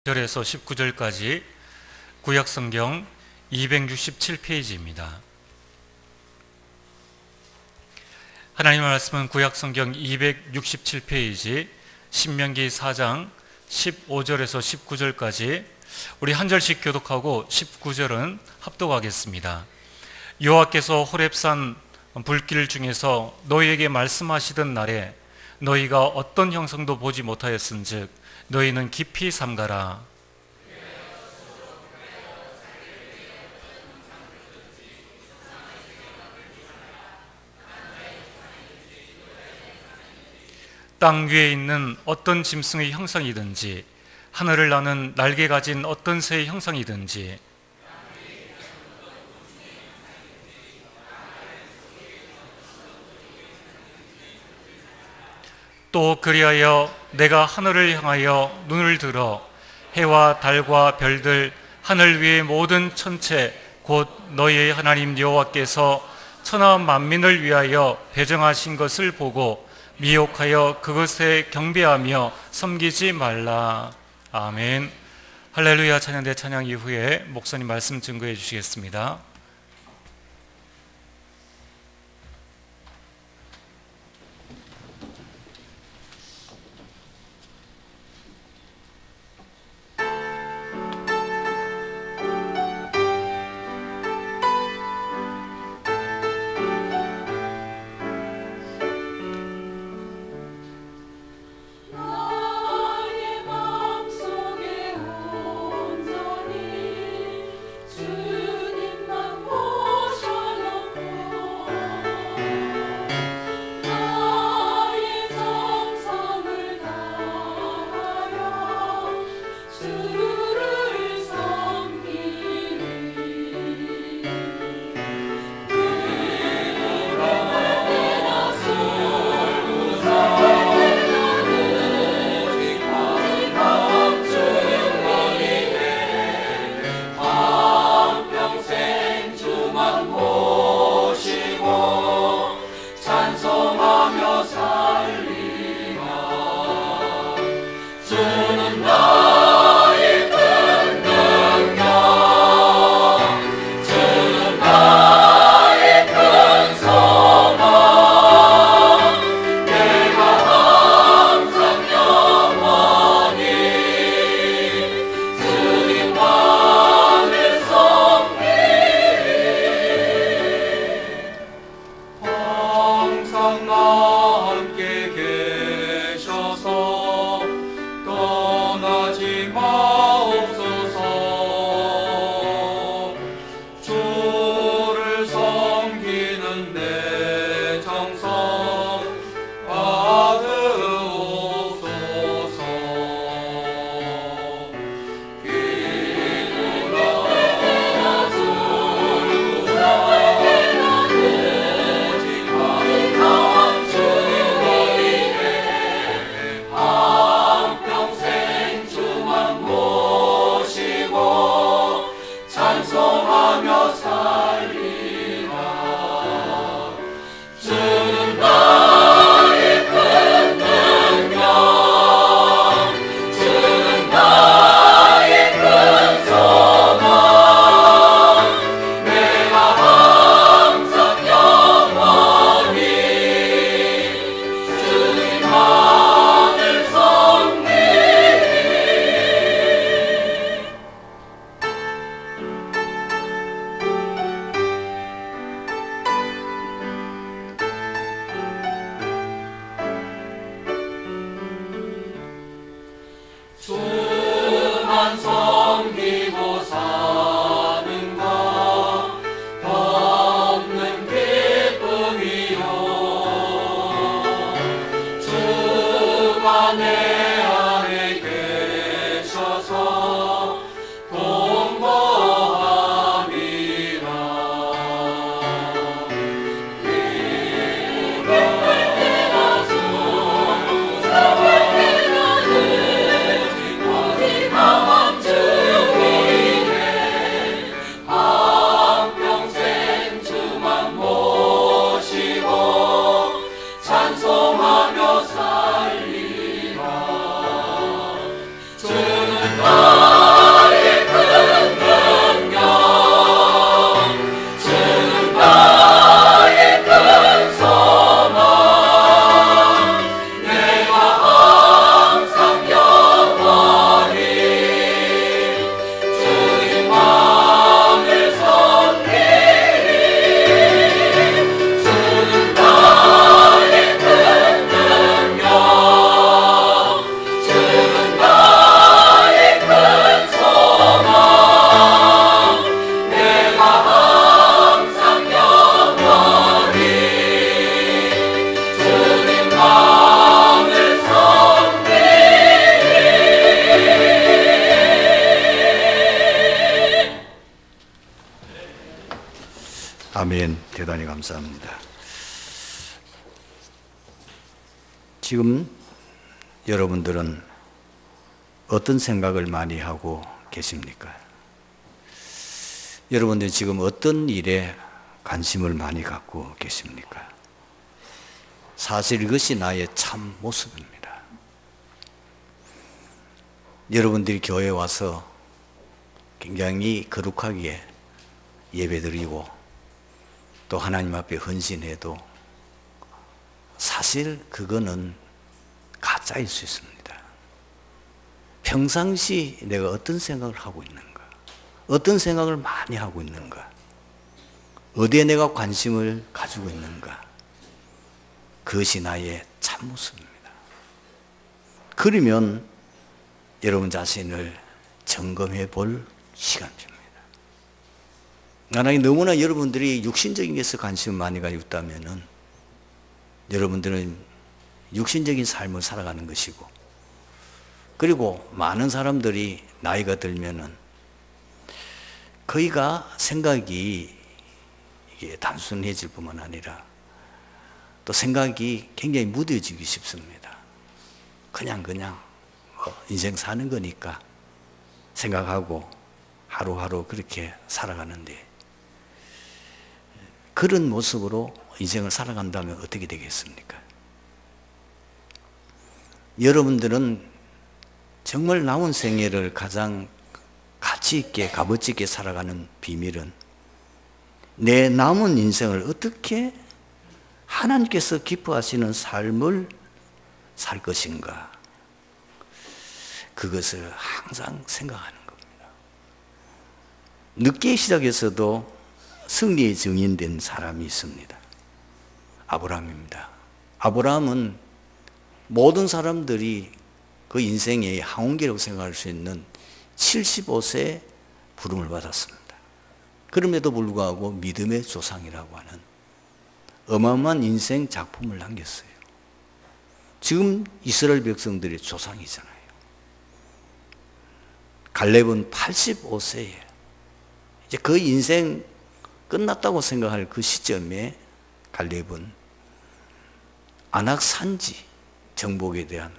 절에서 19절까지 구약성경 267페이지입니다. 하나님의 말씀은 구약성경 267페이지 신명기 4장 15절에서 19절까지 우리 한 절씩 교독하고 19절은 합독하겠습니다. 여호와께서 호렙산 불길 중에서 너희에게 말씀하시던 날에 너희가 어떤 형상도 보지 못하였은즉 너희는 깊이 삼가라. 땅 위에 있는 어떤 짐승의 형상이든지 하늘을 나는 날개 가진 어떤 새의 형상이든지 또 그리하여 내가 하늘을 향하여 눈을 들어 해와 달과 별들 하늘 위의 모든 천체 곧 너희의 하나님 여호와께서 천하 만민을 위하여 배정하신 것을 보고 미혹하여 그것에 경배하며 섬기지 말라. 아멘. 할렐루야. 찬양대 찬양 이후에 목사님 말씀 증거해 주시겠습니다. 찬송하며 살리라. 주는 아멘. 대단히 감사합니다. 지금 여러분들은 어떤 생각을 많이 하고 계십니까? 여러분들이 지금 어떤 일에 관심을 많이 갖고 계십니까? 사실 이것이 나의 참 모습입니다. 여러분들이 교회에 와서 굉장히 거룩하게 예배드리고 또 하나님 앞에 헌신해도 사실 그거는 가짜일 수 있습니다. 평상시 내가 어떤 생각을 하고 있는가? 어떤 생각을 많이 하고 있는가? 어디에 내가 관심을 가지고 있는가? 그것이 나의 참모습입니다. 그러면 여러분 자신을 점검해 볼 시간입니다. 만약에 너무나 여러분들이 육신적인 것에 관심을 많이 가지고 있다면 여러분들은 육신적인 삶을 살아가는 것이고, 그리고 많은 사람들이 나이가 들면은 거의가 생각이 이게 단순해질 뿐만 아니라 또 생각이 굉장히 무뎌지기 쉽습니다. 그냥 인생 사는 거니까 생각하고 하루하루 그렇게 살아가는데, 그런 모습으로 인생을 살아간다면 어떻게 되겠습니까? 여러분들은 정말 남은 생애를 가장 가치 있게, 값어치 있게 살아가는 비밀은 내 남은 인생을 어떻게 하나님께서 기뻐하시는 삶을 살 것인가, 그것을 항상 생각하는 겁니다. 늦게 시작해서도 승리의 증인된 사람이 있습니다. 아브라함입니다. 아브라함은 모든 사람들이 그 인생의 항원기라고 생각할 수 있는 75세에 부름을 받았습니다. 그럼에도 불구하고 믿음의 조상이라고 하는 어마어마한 인생 작품을 남겼어요. 지금 이스라엘 백성들의 조상이잖아요. 갈렙은 85세에 이제 그 인생 끝났다고 생각할 그 시점에 갈렙은 아낙 산지 정복에 대한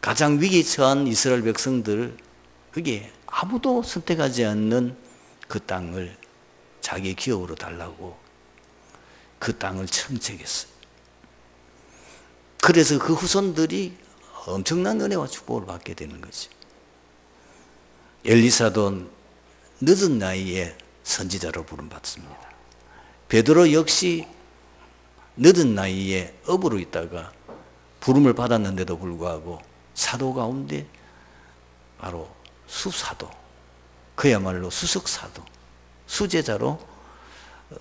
가장 위기에 처한 이스라엘 백성들을, 그게 아무도 선택하지 않는 그 땅을 자기 기업으로 달라고 그 땅을 청책했어요. 그래서 그 후손들이 엄청난 은혜와 축복을 받게 되는 거죠. 엘리사도 늦은 나이에 선지자로 부름받습니다. 베드로 역시 늦은 나이에 어부로 있다가 부름을 받았는데도 불구하고 사도 가운데 바로 수사도, 그야말로 수석사도, 수제자로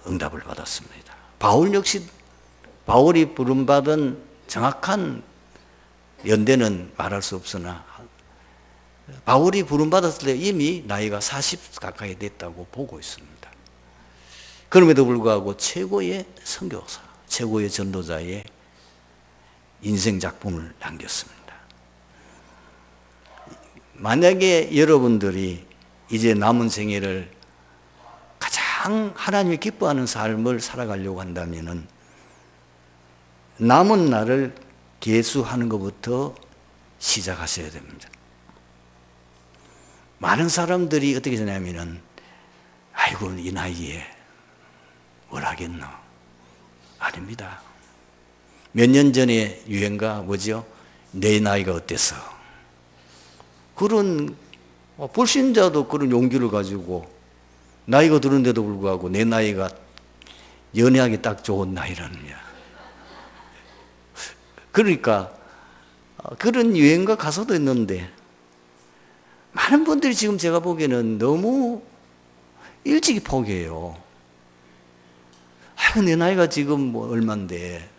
응답을 받았습니다. 바울 역시 바울이 부름받은 정확한 연대는 말할 수 없으나 바울이 부름받았을 때 이미 나이가 40 가까이 됐다고 보고 있습니다. 그럼에도 불구하고 최고의 선교사, 최고의 전도자의 인생 작품을 남겼습니다. 만약에 여러분들이 이제 남은 생애를 가장 하나님이 기뻐하는 삶을 살아가려고 한다면 남은 날을 계수하는 것부터 시작하셔야 됩니다. 많은 사람들이 어떻게 되냐면은, 아이고 이 나이에 뭘 하겠노? 아닙니다. 몇 년 전에 유행가 뭐죠? 내 나이가 어때서? 그런 불신자도 그런 용기를 가지고 나이가 들은데도 불구하고 내 나이가 연애하기 딱 좋은 나이라느냐. 그러니까 그런 유행가 가사도 있는데 많은 분들이 지금 제가 보기에는 너무 일찍이 포기해요. 아이고 내 나이가 지금 뭐 얼만데.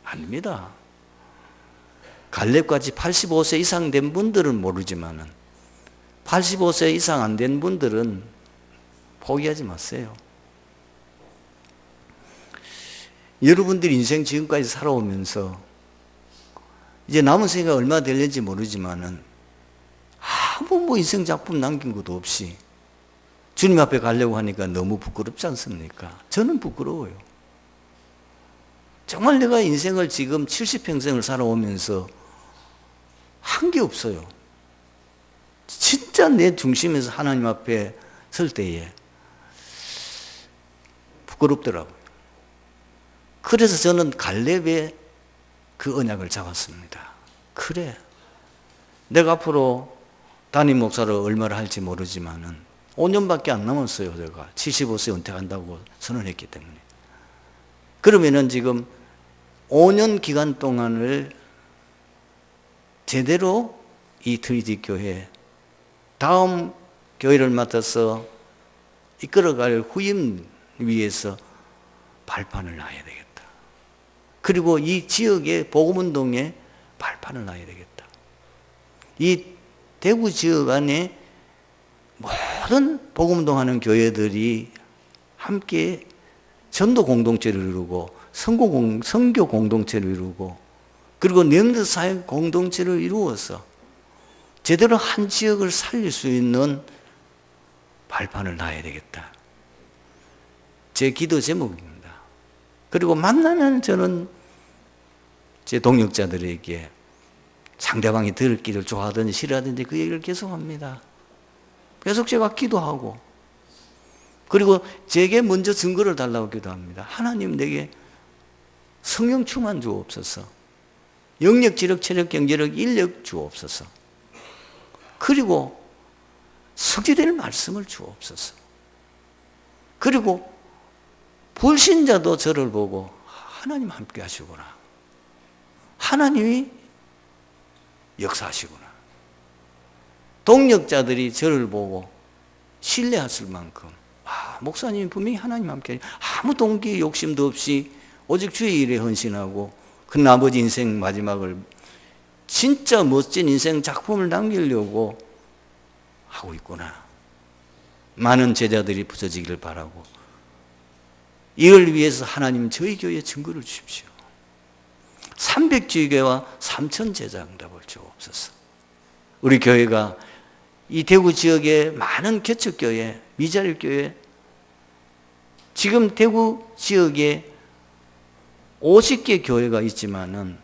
아닙니다. 갈렙같이 85세 이상 된 분들은 모르지만은 85세 이상 안 된 분들은 포기하지 마세요. 여러분들이 인생 지금까지 살아오면서 이제 남은 생애가 얼마 될는지 모르지만은 아무 인생 작품 남긴 것도 없이 주님 앞에 가려고 하니까 너무 부끄럽지 않습니까? 저는 부끄러워요. 정말 내가 인생을 지금 70평생을 살아오면서 한 게 없어요. 진짜 내 중심에서 하나님 앞에 설 때에 부끄럽더라고요. 그래서 저는 갈렙의 그 언약을 잡았습니다. 그래, 내가 앞으로 담임 목사를 얼마나 할지 모르지만은 5년밖에 안 남았어요. 제가 75세 은퇴한다고 선언했기 때문에. 그러면은 지금 5년 기간 동안을 제대로 이 트리티 교회 다음 교회를 맡아서 이끌어갈 후임 위해서 발판을 놔야 되겠다. 그리고 이 지역의 복음운동에 발판을 놔야 되겠다. 이 대구 지역 안에 모든 복음운동하는 교회들이 함께 전도 공동체를 이루고 선교 공동체를 이루고 그리고 렘넌트 사회 공동체를 이루어서 제대로 한 지역을 살릴 수 있는 발판을 놔야 되겠다. 제 기도 제목입니다. 그리고 만나면 저는 제 동역자들에게 상대방이 들었기를 좋아하든지 싫어하든지 그 얘기를 계속합니다. 계속 제가 기도하고 그리고 제게 먼저 증거를 달라고 기도합니다. 하나님 내게 성령 충만 주옵소서. 영력, 지력, 체력, 경제력, 인력 주옵소서. 그리고 성취될 말씀을 주옵소서. 그리고 불신자도 저를 보고 하나님 함께 하시구나. 하나님이 역사하시구나. 동역자들이 저를 보고 신뢰하실 만큼 목사님이 분명히 하나님 함께 아무 동기 욕심도 없이 오직 주의 일에 헌신하고 그 나머지 인생 마지막을 진짜 멋진 인생 작품을 남기려고 하고 있구나. 많은 제자들이 부서지기를 바라고 이를 위해서 하나님 저희 교회에 증거를 주십시오. 300지교회와 3,000 제자 응답을 주옵소서. 우리 교회가 이 대구 지역의 많은 개척교회, 미자립교회 지금 대구 지역에 50개 교회가 있지만은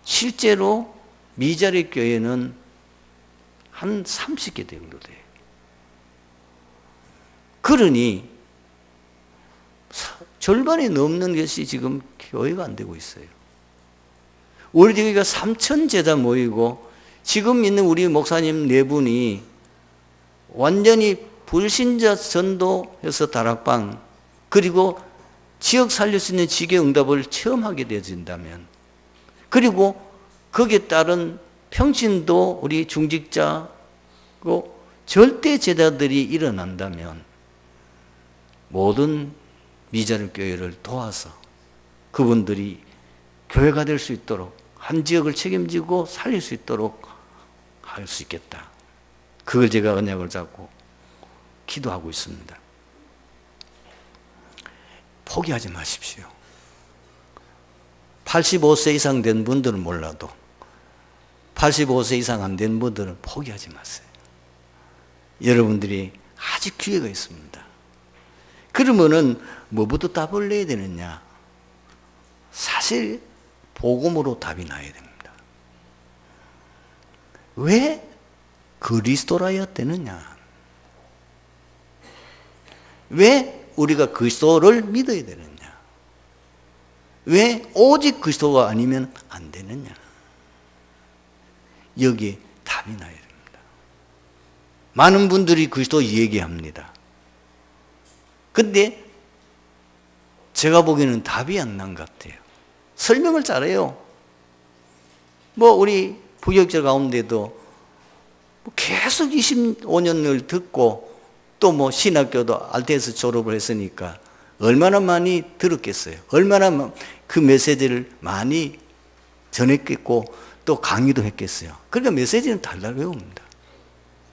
실제로 미자립교회는 한 30개 정도 돼요. 그러니 절반이 넘는 것이 지금 교회가 안 되고 있어요. 우리 교회가 3,000 제자 모이고 지금 있는 우리 목사님 네 분이 완전히 불신자 전도해서 다락방 그리고 지역 살릴 수 있는 지교 응답을 체험하게 되어진다면 그리고 거기에 따른 평신도 우리 중직자고 절대 제자들이 일어난다면 모든 미자립 교회를 도와서 그분들이 교회가 될 수 있도록 한 지역을 책임지고 살릴 수 있도록 할 수 있겠다. 그걸 제가 언약을 잡고 기도하고 있습니다. 포기하지 마십시오. 85세 이상 된 분들은 몰라도 85세 이상 안 된 분들은 포기하지 마세요. 여러분들이 아직 기회가 있습니다. 그러면은 뭐부터 답을 내야 되느냐? 사실 복음으로 답이 나야 됩니다. 왜 그리스도라야 되느냐? 왜 우리가 그리스도를 믿어야 되느냐? 왜 오직 그리스도가 아니면 안 되느냐? 여기에 답이 나야 됩니다. 많은 분들이 그리스도 얘기합니다. 근데 제가 보기에는 답이 안 난 것 같아요. 설명을 잘해요. 뭐 우리 부교육자 가운데도 계속 25년을 듣고 또 뭐 신학교도 알테에서 졸업을 했으니까 얼마나 많이 들었겠어요. 얼마나 그 메시지를 많이 전했겠고 또 강의도 했겠어요. 그러니까 메시지는 달달 외웁니다.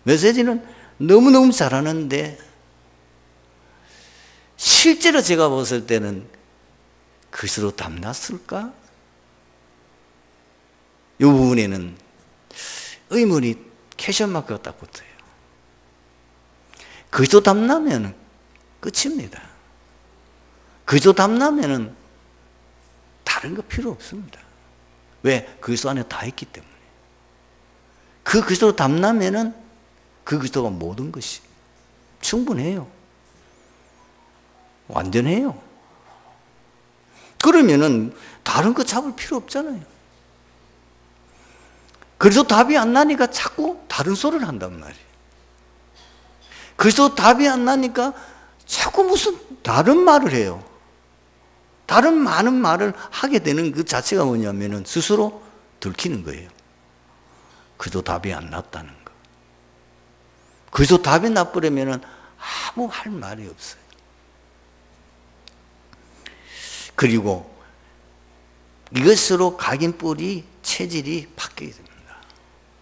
메시지는 너무너무 잘하는데 실제로 제가 봤을 때는 그리스도로 담났을까? 이 부분에는 의문이 캐션 마크가 딱 붙어요. 그리스도 닮나면 끝입니다. 그리스도 닮나면 다른 거 필요 없습니다. 왜? 그리스도 안에 다 있기 때문에. 그 그리스도로 닮나면은 그 그리스도가 모든 것이 충분해요. 완전해요. 그러면은 다른 거 잡을 필요 없잖아요. 그래서 답이 안 나니까 자꾸 다른 소리를 한단 말이에요. 그래서 답이 안 나니까 자꾸 무슨 다른 말을 해요. 다른 많은 말을 하게 되는 그 자체가 뭐냐면은 스스로 들키는 거예요. 그래도 답이 안 났다는 거. 그래서 답이 나버리면은 아무 할 말이 없어요. 그리고 이것으로 각인뿌리 체질이 바뀌게 됩니다.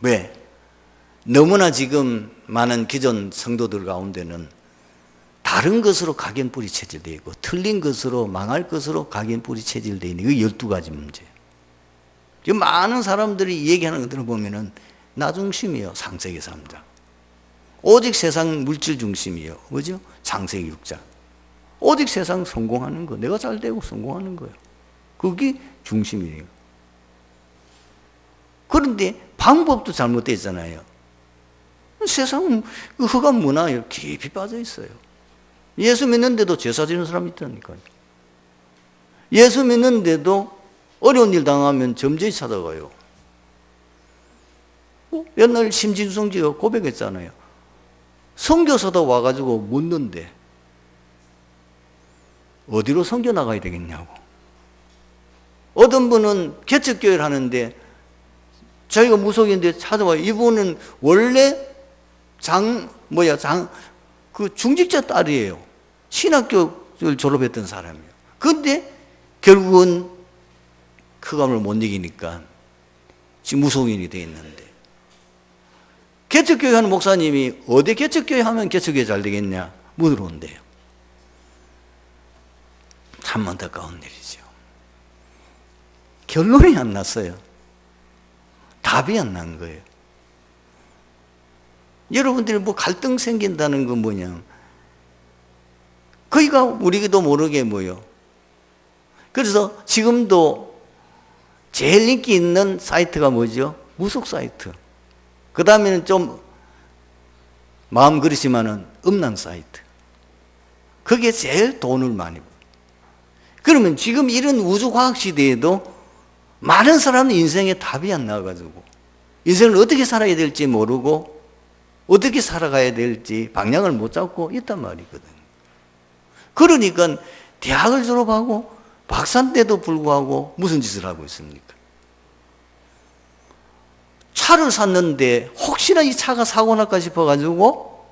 왜? 너무나 지금 많은 기존 성도들 가운데는 다른 것으로 각인뿌리 체질되어 있고 틀린 것으로 망할 것으로 각인뿌리 체질되어 있는 그 12가지 문제. 지금 많은 사람들이 얘기하는 거 들어보면은 나 중심이요. 창세기 3장. 오직 세상 물질 중심이요. 뭐죠? 창세기 6장. 오직 세상 성공하는 거. 내가 잘 되고 성공하는 거예요. 그게 중심이에요. 그런데 방법도 잘못되어 있잖아요. 세상은 흑암 문화에 깊이 빠져 있어요. 예수 믿는데도 제사 지는 사람이 있다니까요. 예수 믿는데도 어려운 일 당하면 점쟁이 찾아가요. 옛날 심진성지가 고백했잖아요. 선교사도 와가지고 묻는데 어디로 선교 나가야 되겠냐고. 어떤 분은 개척교회를 하는데 자기가 무속인데 찾아와요. 이분은 원래 그 중직자 딸이에요. 신학교를 졸업했던 사람이에요. 근데 결국은 흑암을 못 이기니까 지금 무속인이 돼 있는데 개척교회 하는 목사님이 어디 개척교회 하면 개척교회 잘 되겠냐 물어온대요. 참 안타까운 일이죠. 결론이 안 났어요. 답이 안 난 거예요. 여러분들이 뭐 갈등 생긴다는 건 뭐냐? 거기가 우리도 모르게 뭐요. 그래서 지금도 제일 인기 있는 사이트가 뭐죠? 무속 사이트. 그 다음에는 좀 마음 그렇지만은 음란 사이트. 그게 제일 돈을 많이 벌어요. 그러면 지금 이런 우주과학 시대에도 많은 사람은 인생에 답이 안 나와가지고 인생을 어떻게 살아야 될지 모르고 어떻게 살아가야 될지 방향을 못 잡고 있단 말이거든요. 그러니까 대학을 졸업하고 박사인데도 불구하고 무슨 짓을 하고 있습니까? 차를 샀는데 혹시나 이 차가 사고 날까 싶어가지고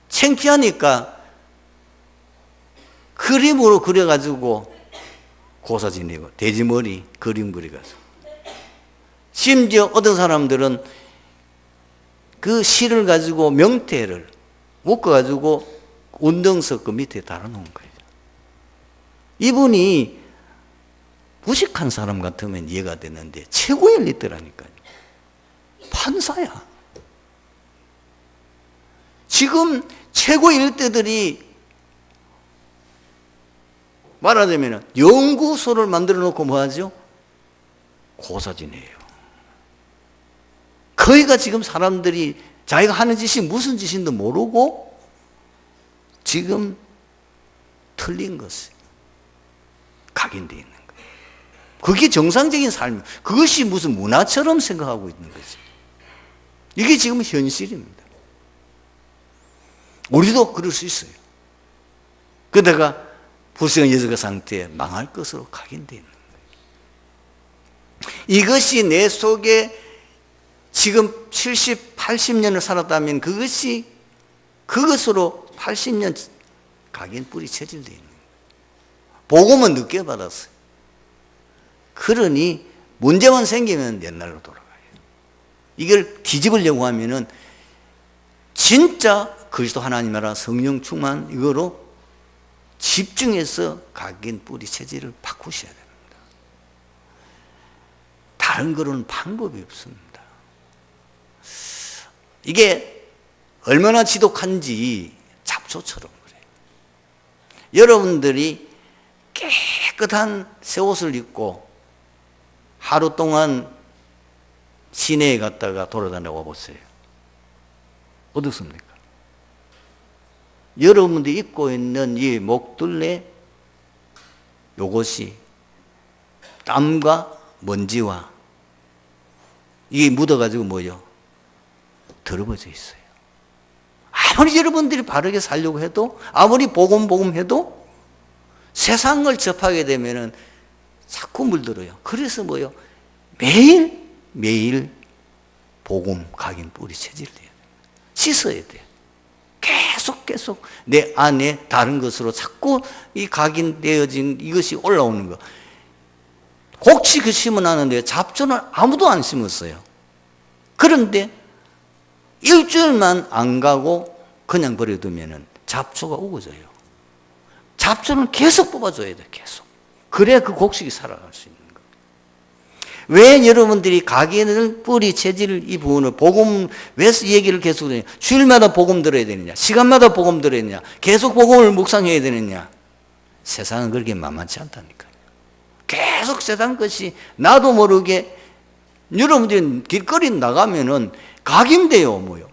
창피하니까 그림으로 그려가지고 고사 지내고 돼지머리 그림 그려가지고 심지어 어떤 사람들은 그 실을 가지고 명태를 묶어가지고 운동석 그 밑에 달아놓은 거예요. 이분이 무식한 사람 같으면 이해가 되는데 최고의 엘리트라니까요. 판사야. 지금 최고의 엘리트들이 말하자면 연구소를 만들어 놓고 뭐 하죠? 고사 지내요. 거기가 지금 사람들이 자기가 하는 짓이 무슨 짓인지 모르고 지금 틀린 것이 각인되어 있는 거예요. 그게 정상적인 삶이에요. 그것이 무슨 문화처럼 생각하고 있는 거지. 이게 지금 현실입니다. 우리도 그럴 수 있어요. 그러다가 불쌍한 여자가 상태에 망할 것으로 각인되어 있는 거예요. 이것이 내 속에 지금 70, 80년을 살았다면 그것으로 80년 각인 뿌리 체질되어 있는 거예요. 복음은 늦게 받았어요. 그러니 문제만 생기면 옛날로 돌아가요. 이걸 뒤집으려고 하면은 진짜 그리스도 하나님 나라 성령 충만 이거로 집중해서 각인 뿌리 체질을 바꾸셔야 됩니다. 다른 거로는 방법이 없습니다. 이게 얼마나 지독한지 잡초처럼 그래요. 여러분들이 깨끗한 새 옷을 입고 하루 동안 시내에 갔다가 돌아다녀 보세요. 어떻습니까? 여러분들이 입고 있는 이 목둘레 요것이 땀과 먼지와 이게 묻어가지고 뭐요? 더러워져 있어요. 아무리 여러분들이 바르게 살려고 해도, 아무리 복음 해도 세상을 접하게 되면은 자꾸 물들어요. 그래서 뭐요? 매일 복음 각인 뿌리 체질을 해야 돼요. 씻어야 돼요. 계속 내 안에 다른 것으로 자꾸 이 각인되어진 이것이 올라오는 거. 곡치 그 심어놨는데 잡초는 아무도 안 심었어요. 그런데 일주일만 안 가고 그냥 버려두면은 잡초가 우거져요. 잡초는 계속 뽑아줘야 돼요. 계속. 그래야 그 곡식이 살아갈 수 있는 거예요. 왜 여러분들이 각인을 뿌리 체질 이 부분을 복음 왜 얘기를 계속 해요? 주일마다 복음 들어야 되느냐? 시간마다 복음 들어야 되느냐? 계속 복음을 묵상해야 되느냐? 세상은 그렇게 만만치 않다니까요. 계속 세상 것이 나도 모르게 여러분들이 길거리 나가면은 각인돼요. 뭐요?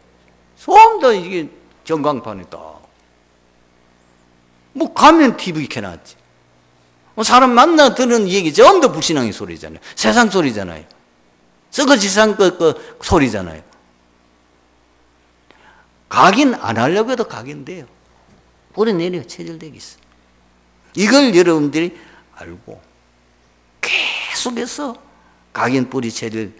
전부 다 이게 전광판이다. 뭐 가면 TV 켜놨지. 사람 만나 듣는 얘기 전부 다 불신앙의 소리잖아요. 세상 소리잖아요. 썩어 지상 그 소리잖아요. 각인 안 하려고 해도 각인돼요. 뿌리내려 체질되겠어. 이걸 여러분들이 알고 계속해서 각인 뿌리 체질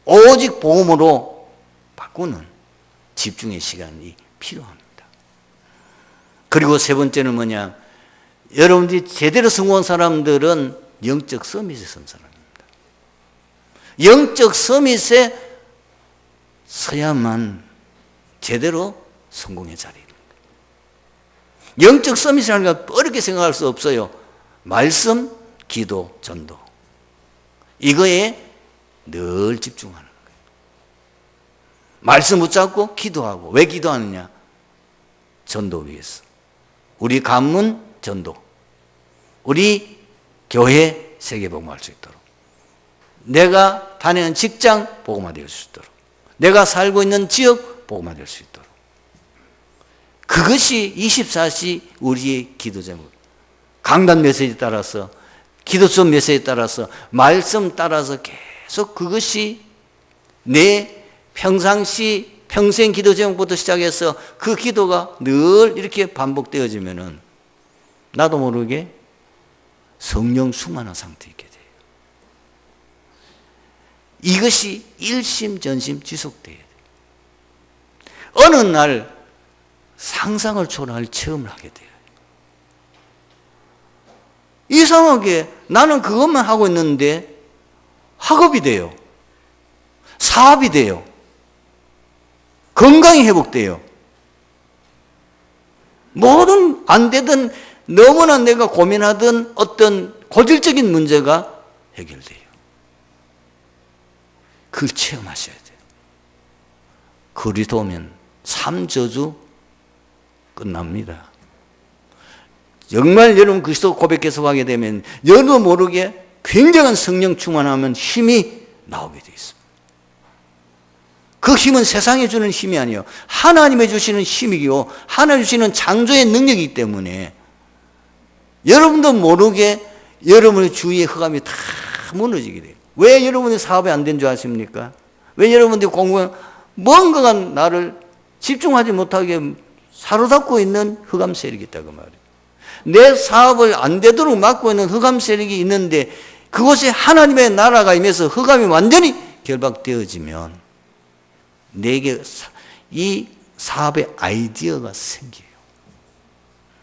오직 복음으로 바꾸는 집중의 시간이 필요합니다. 그리고 세 번째는 뭐냐? 여러분들이 제대로 성공한 사람들은 영적 서밋에 선 사람입니다. 영적 서밋에 서야만 제대로 성공의 자리입니다. 영적 서밋이라는 건 어렵게 생각할 수 없어요. 말씀, 기도, 전도. 이거에 늘 집중하는 거예요. 말씀 붙잡고 기도하고. 왜 기도하느냐? 전도 위해서. 우리 가문 전도. 우리 교회 세계복음화할 수 있도록. 내가 다니는 직장 복음화될 수 있도록. 내가 살고 있는 지역 복음화될 수 있도록. 그것이 24시 우리의 기도 제목. 강단 메시지에 따라서, 기도서 메시지에 따라서, 말씀 따라서 계속 그것이 내 평상시 평생 기도 제목부터 시작해서 그 기도가 늘 이렇게 반복되어지면은 나도 모르게 성령 충만한 상태에 있게 돼요. 이것이 일심전심 지속돼야 돼요. 어느 날 상상을 초월할 체험을 하게 돼요. 이상하게 나는 그것만 하고 있는데 학업이 돼요. 사업이 돼요. 건강이 회복돼요. 뭐든 안 되든 너무나 내가 고민하던 어떤 고질적인 문제가 해결돼요. 그걸 체험하셔야 돼요. 그리스도 오면 3저주 끝납니다. 정말 여러분 그리스도 고백 계속하게 되면 여도 모르게 굉장한 성령 충만하면 힘이 나오게 되어 있습니다. 그 힘은 세상에 주는 힘이 아니에요. 하나님이 주시는 힘이요. 하나님 주시는 창조의 능력이기 때문에 여러분도 모르게 여러분의 주위의 흑암이 다 무너지게 돼요. 왜 여러분이 사업이 안 된 줄 아십니까? 왜 여러분들이 공부한 뭔가가 나를 집중하지 못하게 사로잡고 있는 흑암 세력이 있다고 말이에요. 내 사업을 안 되도록 막고 있는 흑암 세력이 있는데 그곳에 하나님의 나라가 임해서 흑암이 완전히 결박되어지면 내게 이 사업의 아이디어가 생겨요.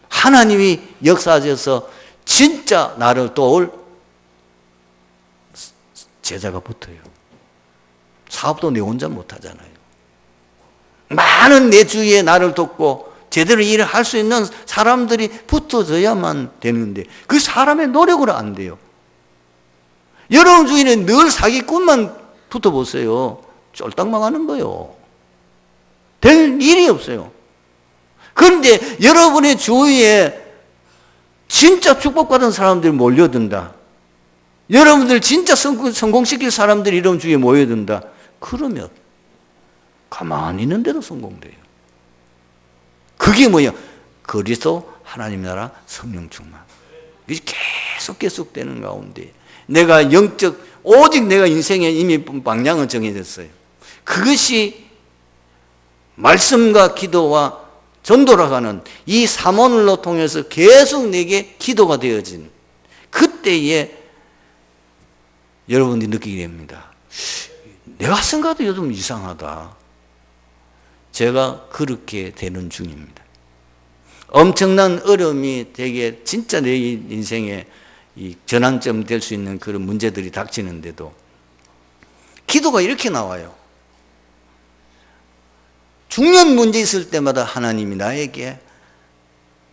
하나님이 역사하셔서 진짜 나를 도울 제자가 붙어요. 사업도 내 혼자 못하잖아요. 많은 내 주위에 나를 돕고 제대로 일을 할 수 있는 사람들이 붙어져야만 되는데 그 사람의 노력으로 안 돼요. 여러분 주위에는 늘 사기꾼만 붙어보세요. 쫄딱 망하는 거예요. 될 일이 없어요. 그런데 여러분의 주위에 진짜 축복받은 사람들이 몰려든다. 여러분들 진짜 성공시킬 사람들이 이런 주위에 모여든다. 그러면 가만히 있는데도 성공돼요. 그게 뭐야? 그리스도 하나님 나라 성령 충만. 이게 계속 되는 가운데 내가 오직 내가 인생에 이미 방향은 정해졌어요. 그것이 말씀과 기도와 전도라가는 이 삼원을로 통해서 계속 내게 기도가 되어진 그때에 여러분들이 느끼게 됩니다. 내가 생각도 요즘 이상하다. 제가 그렇게 되는 중입니다. 엄청난 어려움이 되게 진짜 내 인생에 이 전환점 될 수 있는 그런 문제들이 닥치는데도 기도가 이렇게 나와요. 중요한 문제 있을 때마다 하나님이 나에게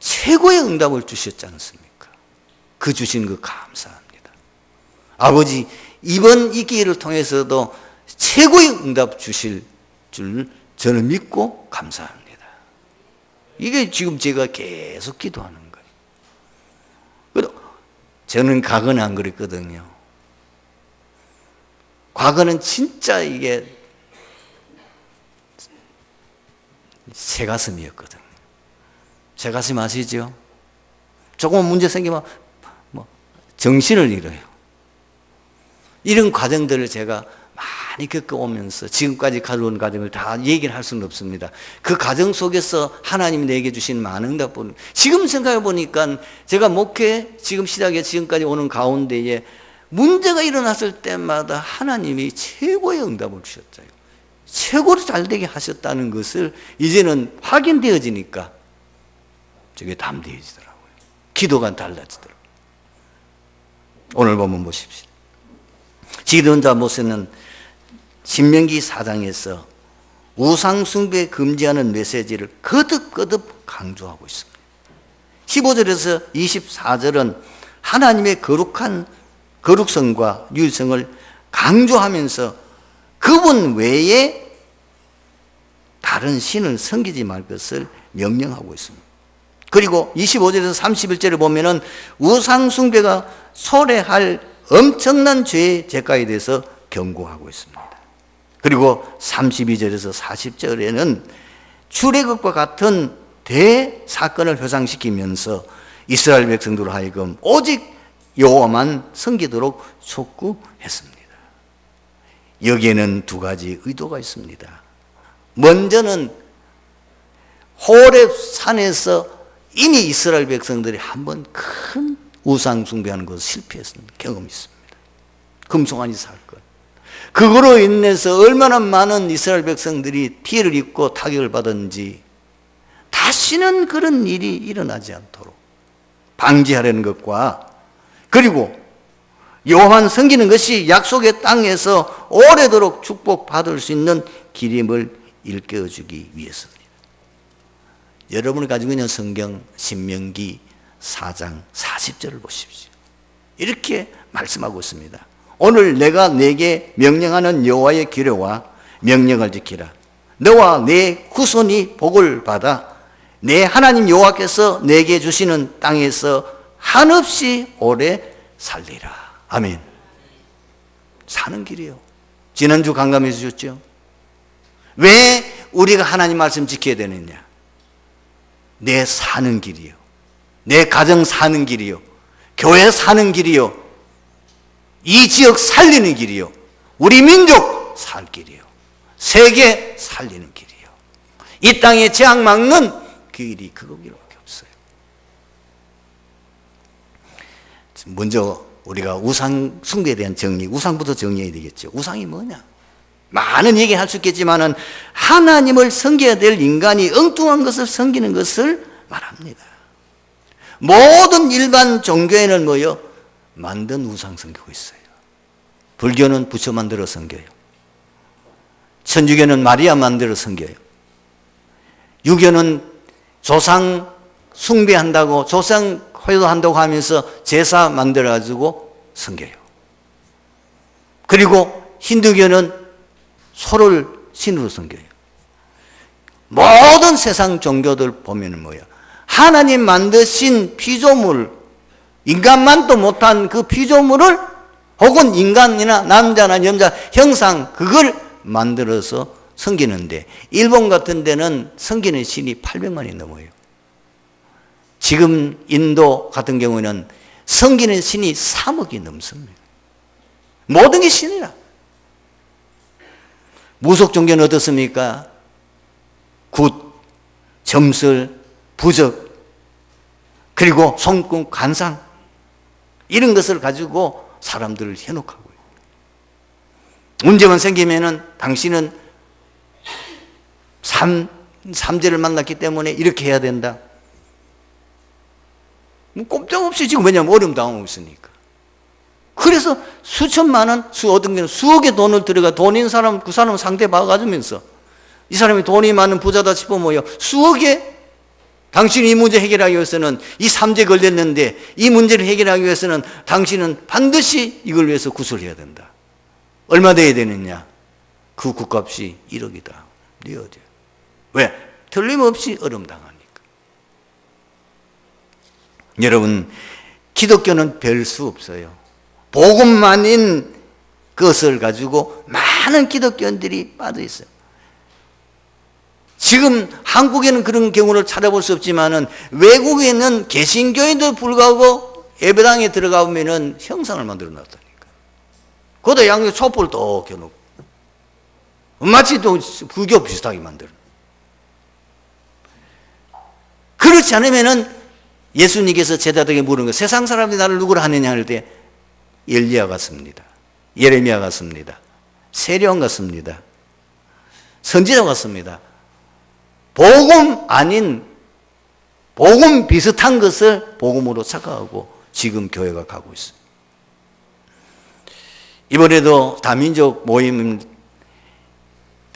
최고의 응답을 주셨지 않습니까? 그 주신 거 감사합니다. 아버지, 이번 이 기회를 통해서도 최고의 응답 주실 줄 저는 믿고 감사합니다. 이게 지금 제가 계속 기도하는 거예요. 그래도 저는 과거는 안 그랬거든요. 과거는 진짜 이게 새가슴이었거든요. 새가슴 아시죠? 조금 문제 생기면 정신을 잃어요. 이런 과정들을 제가 많이 겪어오면서 지금까지 가져온 과정을 다 얘기를 할 수는 없습니다. 그 과정 속에서 하나님이 내게 주신 많은 응답을 지금 생각해 보니까 제가 목회 지금 시작해 지금까지 오는 가운데에 문제가 일어났을 때마다 하나님이 최고의 응답을 주셨어요. 최고로 잘 되게 하셨다는 것을 이제는 확인되어지니까 저게 담대해지더라고요. 기도가 달라지더라고요. 오늘 본문 보십시오. 지도자 모세는 신명기 4장에서 우상숭배 금지하는 메시지를 거듭 강조하고 있습니다. 15절에서 24절은 하나님의 거룩성과 유일성을 강조하면서 그분 외에 다른 신을 섬기지 말 것을 명령하고 있습니다. 그리고 25절에서 31절에 보면은 우상숭배가 초래할 엄청난 죄의 대가에 대해서 경고하고 있습니다. 그리고 32절에서 40절에는 출애굽과 같은 대사건을 회상시키면서 이스라엘 백성들로 하여금 오직 여호와만 섬기도록 촉구했습니다. 여기에는 두 가지 의도가 있습니다. 먼저는 호렙 산에서 이미 이스라엘 백성들이 한번 큰 우상 숭배하는 것을 실패했습니다. 경험이 있습니다. 금송아지 사건. 그거로 인해서 얼마나 많은 이스라엘 백성들이 피해를 입고 타격을 받았는지 다시는 그런 일이 일어나지 않도록 방지하려는 것과 그리고 여호와만 섬기는 것이 약속의 땅에서 오래도록 축복받을 수 있는 기림을 일깨워주기 위해서입니다. 여러분이 가지고 있는 성경 신명기 4장 40절을 보십시오. 이렇게 말씀하고 있습니다. 오늘 내가 내게 명령하는 여호와의 규례와 명령을 지키라. 너와 내 후손이 복을 받아 내 하나님 여호와께서 내게 주시는 땅에서 한없이 오래 살리라. 아멘. 사는 길이에요. 지난주 강감해 주셨죠? 왜 우리가 하나님 말씀 지켜야 되느냐? 내 사는 길이요. 내 가정 사는 길이요. 교회 사는 길이요. 이 지역 살리는 길이요. 우리 민족 살 길이요. 세계 살리는 길이요. 이 땅에 재앙 막는 길이 그거밖에 없어요. 먼저 우리가 우상 숭배에 대한 정리, 우상부터 정리해야 되겠죠. 우상이 뭐냐? 많은 얘기할 수 있겠지만은 하나님을 섬겨야 될 인간이 엉뚱한 것을 섬기는 것을 말합니다. 모든 일반 종교에는 뭐요? 만든 우상 섬기고 있어요. 불교는 부처 만들어 섬겨요. 천주교는 마리아 만들어 섬겨요. 유교는 조상 숭배한다고 조상 효도한다고 하면서 제사 만들어 가지고 섬겨요. 그리고 힌두교는 소를 신으로 섬겨요. 모든 세상 종교들 보면 뭐야? 하나님 만드신 피조물, 인간만도 못한 그 피조물을 혹은 인간이나 남자나 여자 형상 그걸 만들어서 섬기는데 일본 같은 데는 섬기는 신이 800만이 넘어요. 지금 인도 같은 경우는 섬기는 신이 3억이 넘습니다. 모든 게 신이라. 무속 종교는 어떻습니까? 굿, 점술, 부적, 그리고 손금, 관상 이런 것을 가지고 사람들을 현혹하고 있어요. 문제만 생기면은 당신은 삼재를 만났기 때문에 이렇게 해야 된다. 꼼짝없이 지금 왜냐하면 어려움 당하고 있으니까. 그래서 수천만 원, 어떤 경우는 수억의 돈을 들여가 돈 있는 사람, 그 사람 상대 봐가지면서 이 사람이 돈이 많은 부자다 싶어 모여 수억에 당신이 이 문제 해결하기 위해서는 이 삼재 걸렸는데 이 문제를 해결하기 위해서는 당신은 반드시 이걸 위해서 구슬해야 된다. 얼마 돼야 되느냐? 그 굿값이 1억이다. 네 어디야? 왜? 틀림없이 어려움 당하니까. 여러분, 기독교는 별 수 없어요. 복음만인 것을 가지고 많은 기독교인들이 빠져 있어요. 지금 한국에는 그런 경우를 찾아볼 수 없지만은 외국에는 개신교인도 불구하고 예배당에 들어가 보면은 형상을 만들어 놨다니까. 거기다 양쪽에 촛불 또 켜놓고 마치 또 불교 비슷하게 만들어. 그렇지 않으면은 예수님께서 제자들에게 물은 거, 세상 사람들이 나를 누구라 하느냐 할 때 엘리야 같습니다. 예레미야 같습니다. 세령 같습니다. 선지자 같습니다. 복음 아닌 복음 비슷한 것을 복음으로 착각하고 지금 교회가 가고 있습니다. 이번에도 다민족 모임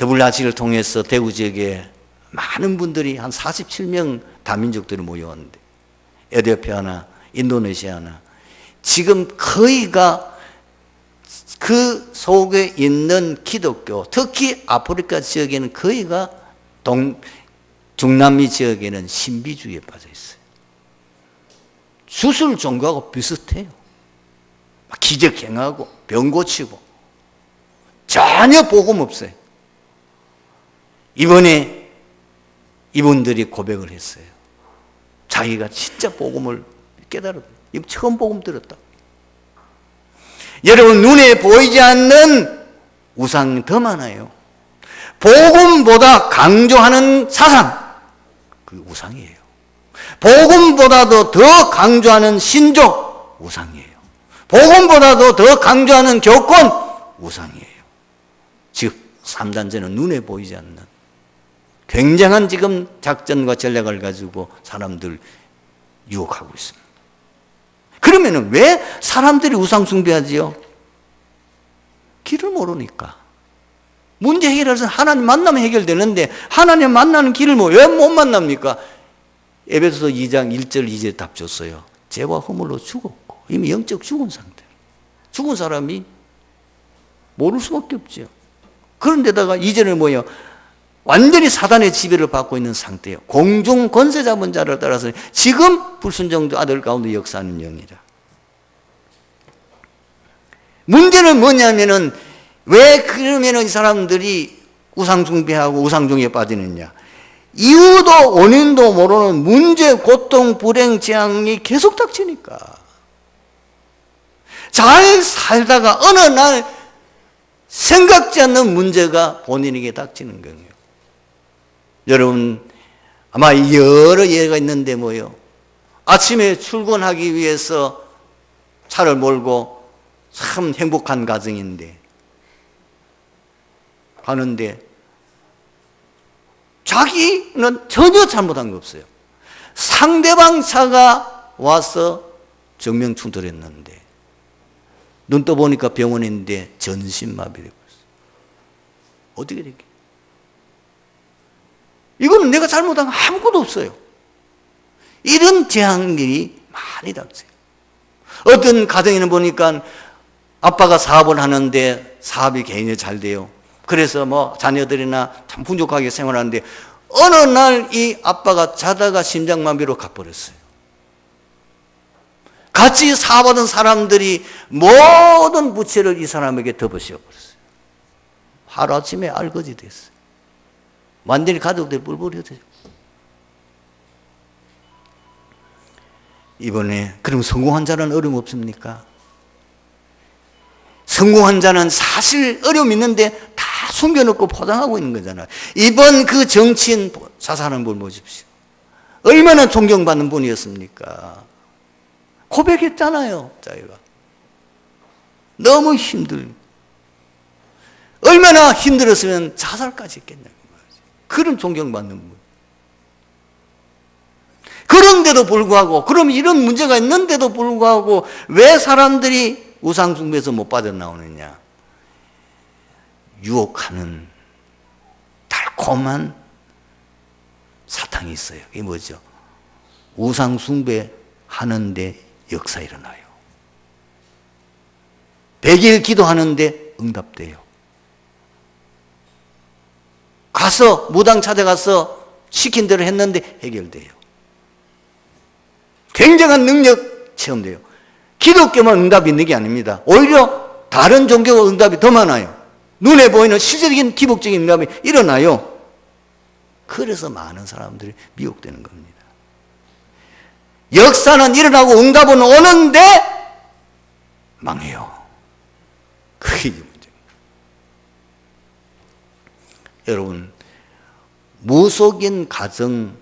WRC를 통해서 대구 지역에 많은 분들이 한 47명 다민족들이 모여왔는데 에티오피아나 인도네시아나 지금 거의가 그 속에 있는 기독교, 특히 아프리카 지역에는 거의가 중남미 지역에는 신비주의에 빠져 있어요. 주술 종교하고 비슷해요. 기적 행하고 병 고치고 전혀 복음 없어요. 이번에 이분들이 고백을 했어요. 자기가 진짜 복음을 깨달았다. 이거 처음 복음 들었다. 여러분, 눈에 보이지 않는 우상이 더 많아요. 복음보다 강조하는 사상, 그 우상이에요. 복음보다도 더 강조하는 신조, 우상이에요. 복음보다도 더 강조하는 교권, 우상이에요. 즉 3단체는 눈에 보이지 않는 굉장한 지금 작전과 전략을 가지고 사람들 유혹하고 있습니다. 그러면은 왜 사람들이 우상 숭배하지요? 길을 모르니까. 문제 해결해서 하나님 만나면 해결되는데 하나님 만나는 길을 왜 못 만납니까? 에베소서 2장 1절 2절 답 줬어요. 죄와 허물로 죽었고 이미 영적 죽은 상태. 죽은 사람이 모를 수밖에 없죠. 그런데다가 2절은 뭐예요? 완전히 사단의 지배를 받고 있는 상태예요. 공중 권세 잡은 자를 따라서 지금 불순종자 아들 가운데 역사하는 영이라. 문제는 뭐냐면은 왜 그러면은 이 사람들이 우상 숭배하고 우상 중에 빠지느냐? 이유도 원인도 모르는 문제, 고통, 불행, 재앙이 계속 닥치니까. 잘 살다가 어느 날 생각지 않는 문제가 본인에게 닥치는 거예요. 여러분, 아마 여러 예가 있는데 뭐요? 아침에 출근하기 위해서 차를 몰고 참 행복한 가정인데 가는데 자기는 전혀 잘못한 거 없어요. 상대방 차가 와서 정면 충돌했는데 눈 떠보니까 병원에 있는데 전신마비 되고 있어요. 어떻게 됐게? 이거는 내가 잘못한 거 아무것도 없어요. 이런 재앙들이 많이 닥쳐요. 어떤 가정에는 보니까 아빠가 사업을 하는데 사업이 굉장히 잘 돼요. 그래서 뭐 자녀들이나 참 풍족하게 생활하는데 어느 날 이 아빠가 자다가 심장마비로 가버렸어요. 같이 사업하던 사람들이 모든 부채를 이 사람에게 덮어씌워버렸어요. 하루아침에 알거지 됐어요. 완전히 가족들이 뿔뿔이었어요. 이번에 그럼 성공한 자는 어려움 없습니까? 성공한 자는 사실 어려움 있는데 다 숨겨놓고 포장하고 있는 거잖아요. 이번 그 정치인 자살한 분 보십시오. 얼마나 존경받는 분이었습니까? 고백했잖아요, 자기가. 너무 힘들고. 얼마나 힘들었으면 자살까지 했겠냐고 말이죠. 그런 존경받는 분. 그런데도 불구하고, 그럼 이런 문제가 있는데도 불구하고 왜 사람들이 우상숭배에서 못 빠져나오느냐? 유혹하는 달콤한 사탕이 있어요. 이게 뭐죠? 우상숭배 하는데 역사 일어나요. 100일 기도하는데 응답돼요. 가서 무당 찾아가서 시킨 대로 했는데 해결돼요. 굉장한 능력 체험돼요. 기독교만 응답이 있는 게 아닙니다. 오히려 다른 종교가 응답이 더 많아요. 눈에 보이는 실질적인 기복적인 응답이 일어나요. 그래서 많은 사람들이 미혹되는 겁니다. 역사는 일어나고 응답은 오는데 망해요. 그게 문제입니다. 여러분, 무속인 가정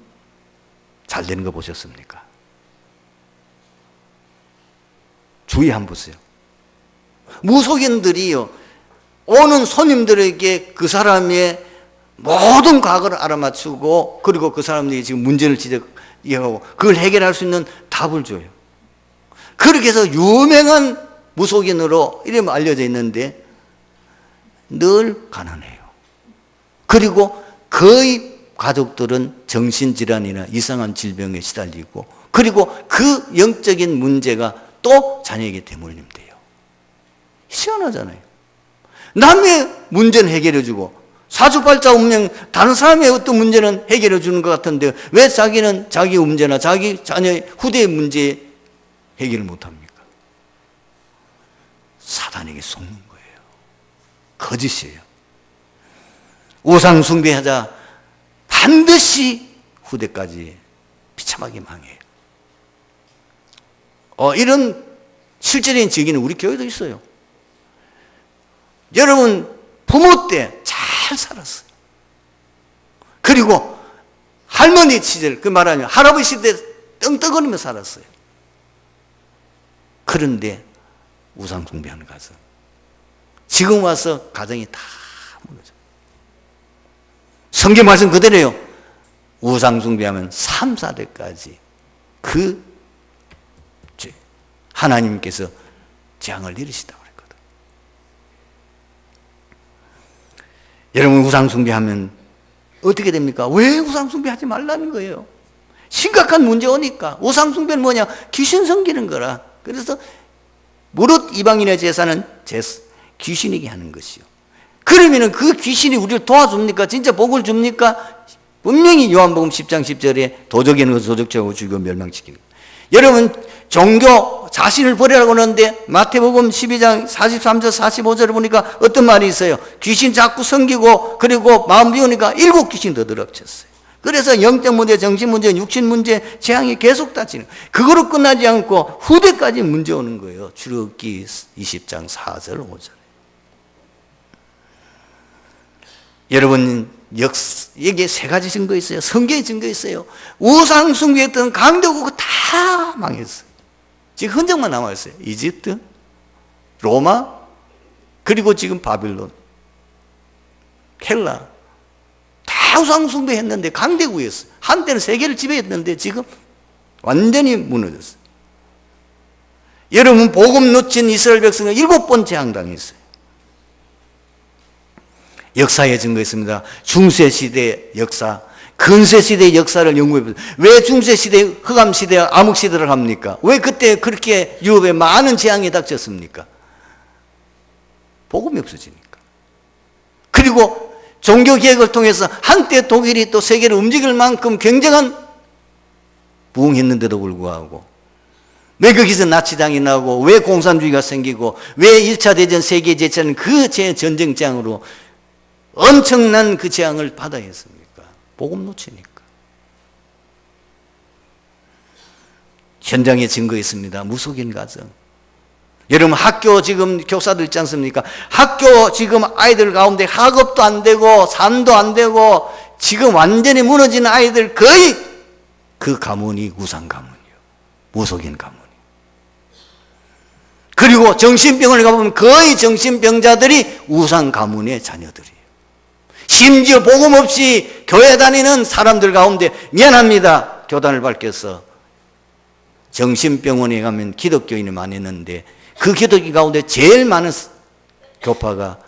잘 되는 거 보셨습니까? 주의 한번 보세요. 무속인들이요, 오는 손님들에게 그 사람의 모든 과거를 알아맞추고, 그리고 그 사람들이 지금 문제를 지적하고 그걸 해결할 수 있는 답을 줘요. 그렇게 해서 유명한 무속인으로 이름 알려져 있는데 늘 가난해요. 그리고 거의 가족들은 정신질환이나 이상한 질병에 시달리고, 그리고 그 영적인 문제가 또 자녀에게 대물림돼요. 희한하잖아요. 남의 문제는 해결해주고 사주팔자 운명 다른 사람의 어떤 문제는 해결해주는 것 같은데 왜 자기는 자기 문제나 자기 자녀의 후대의 문제 해결을 못합니까? 사단에게 속는 거예요. 거짓이에요. 우상 숭배하자 반드시 후대까지 비참하게 망해요. 이런 실질적인 증인은 우리 교회도 있어요. 여러분 부모 때 잘 살았어요. 그리고 할머니 시절, 그 말하면 할아버지 시대 떵떵거리며 살았어요. 그런데 우상 숭배하는 가정, 지금 와서 가정이 다 무너져. 성경 말씀 그대로요. 우상 숭배하면 3, 4대까지 그 하나님께서 재앙을 내리시다고 그랬거든. 여러분, 우상 숭배하면 어떻게 됩니까? 왜 우상 숭배하지 말라는 거예요? 심각한 문제 오니까. 우상 숭배는 뭐냐? 귀신 섬기는 거라. 그래서 무릇 이방인의 제사는 귀신에게 하는 것이요. 그러면은 그 귀신이 우리를 도와줍니까? 진짜 복을 줍니까? 분명히 요한복음 10장 10절에 도적에는 것을 도적죄하고 죽이고 멸망시키는 거예요. 여러분, 종교 자신을 버리라고 하는데 마태복음 12장 43절 45절을 보니까 어떤 말이 있어요? 귀신 자꾸 섬기고 그리고 마음 비우니까 7 귀신 더 들어붙였어요. 그래서 영적 문제, 정신 문제, 육신 문제, 재앙이 계속 닥치는 거예요. 그거로 끝나지 않고 후대까지 문제 오는 거예요. 출애굽기 20장 4절 5절. 여러분, 여기에 3가지 증거 있어요. 성경에 증거 있어요. 우상 숭배했던 강대국은 다 망했어요. 지금 흔적만 남아있어요. 이집트, 로마, 그리고 지금 바빌론, 켈라. 다 우상 숭배했는데 강대국이었어요. 한때는 세계를 지배했는데 지금 완전히 무너졌어요. 여러분, 복음 놓친 이스라엘 백성은 7번 재앙당했어요. 역사에 증거 있습니다. 중세시대 역사, 근세시대 역사를 연구해보세요. 왜 중세시대, 흑암시대, 암흑시대를 합니까? 왜 그때 그렇게 유럽에 많은 재앙이 닥쳤습니까? 복음이 없어지니까. 그리고 종교개혁을 통해서 한때 독일이 또 세계를 움직일 만큼 굉장한 부흥했는데도 불구하고 왜 거기서 나치당이 나고 왜 공산주의가 생기고 왜 1차 대전 세계제처럼 그 전쟁장으로 엄청난 그 재앙을 받아야 했습니까? 복음 놓치니까. 현장에 증거 있습니다. 무속인 가정. 여러분 학교 지금 교사들 있지 않습니까? 학교 지금 아이들 가운데 학업도 안 되고 삶도 안 되고 지금 완전히 무너진 아이들 거의 그 가문이 우상 가문이요. 무속인 가문. 그리고 정신병원에 가보면 거의 정신병자들이 우상 가문의 자녀들이에요. 심지어 복음 없이 교회 다니는 사람들 가운데 미안합니다. 교단을 밝혀서 정신병원에 가면 기독교인이 많이 있는데 그 기독교 가운데 제일 많은 교파가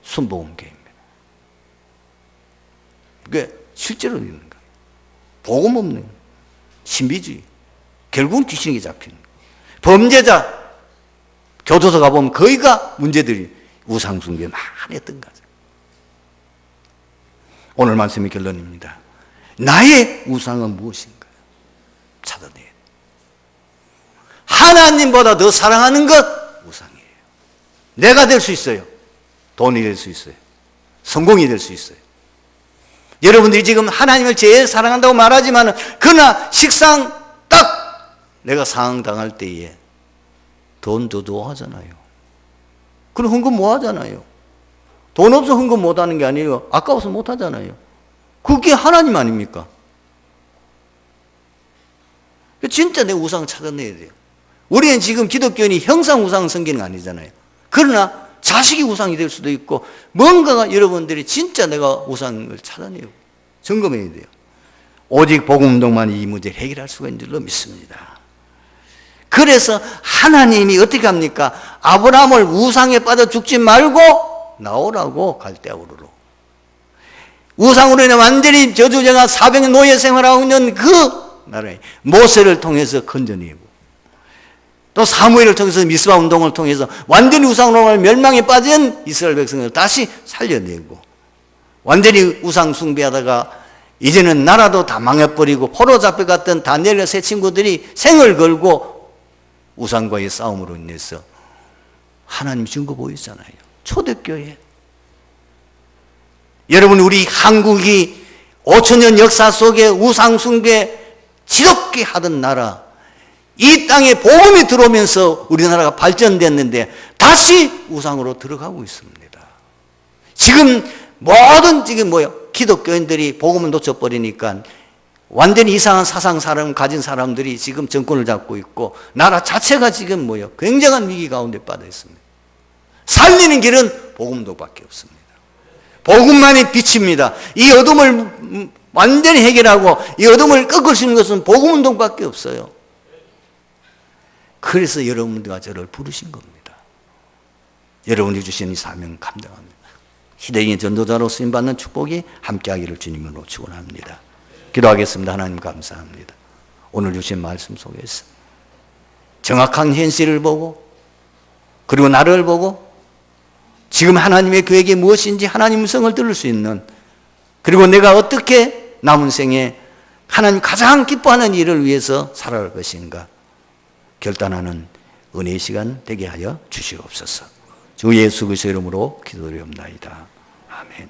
순복음교입니다. 그게 실제로 있는 거예요. 복음 없는 신비주의. 결국은 귀신에게 잡히는 거예요. 범죄자 교도소 가보면 거의가 문제들이 우상숭배 많이 했던 거죠. 오늘 말씀의 결론입니다. 나의 우상은 무엇인가? 찾아내야 돼. 하나님보다 더 사랑하는 것 우상이에요. 내가 될 수 있어요. 돈이 될 수 있어요. 성공이 될 수 있어요. 여러분들이 지금 하나님을 제일 사랑한다고 말하지만 그러나 식상 딱 내가 상황당할 때에 돈 더 하잖아요. 그럼 헌금 뭐 하잖아요. 돈 없어 헌금 못 하는 게 아니에요. 아까워서 못 하잖아요. 그게 하나님 아닙니까? 진짜 내 우상을 찾아내야 돼요. 우리는 지금 기독교인이 형상 우상 섬기는 거 아니잖아요. 그러나 자식이 우상이 될 수도 있고 뭔가가 여러분들이 진짜 내가 우상을 찾아내고 점검해야 돼요. 오직 복음운동만 이 문제를 해결할 수가 있는 줄로 믿습니다. 그래서 하나님이 어떻게 합니까? 아브라함을 우상에 빠져 죽지 말고 나오라고 갈대아우르로. 우상으로 인해 완전히 저주정한 400년 노예 생활하고 있는 그 나라에 모세를 통해서 건져내고 또 사무엘을 통해서 미스바 운동을 통해서 완전히 우상으로 멸망에 빠진 이스라엘 백성을 다시 살려내고 완전히 우상 숭배하다가 이제는 나라도 다 망해버리고 포로 잡혀갔던 다니엘과 세 친구들이 생을 걸고 우상과의 싸움으로 인해서 하나님 증거 보이잖아요. 초대교회. 여러분 우리 한국이 5천년 역사 속에 우상 숭배 지독게 하던 나라 이 땅에 복음이 들어오면서 우리나라가 발전됐는데 다시 우상으로 들어가고 있습니다. 지금 모든 기독교인들이 복음을 놓쳐버리니까 완전히 이상한 사상 사람 가진 사람들이 지금 정권을 잡고 있고 나라 자체가 지금 굉장한 위기 가운데 빠져 있습니다. 살리는 길은 복음도밖에 없습니다. 복음만이 빛입니다. 이 어둠을 완전히 해결하고 이 어둠을 꺾을 수 있는 것은 복음운동밖에 없어요. 그래서 여러분들과 저를 부르신 겁니다. 여러분이 주신 이 사명 감당합니다. 희대의 전도자로 쓰임받는 축복이 함께하기를 주님으로 축원합니다. 기도하겠습니다. 하나님 감사합니다. 오늘 주신 말씀 속에서 정확한 현실을 보고 그리고 나를 보고 지금 하나님의 계획이 무엇인지 하나님 음성을 들을 수 있는 그리고 내가 어떻게 남은 생에 하나님 가장 기뻐하는 일을 위해서 살아갈 것인가 결단하는 은혜의 시간 되게 하여 주시옵소서. 주 예수 그리스도의 이름으로 기도드리옵나이다. 아멘.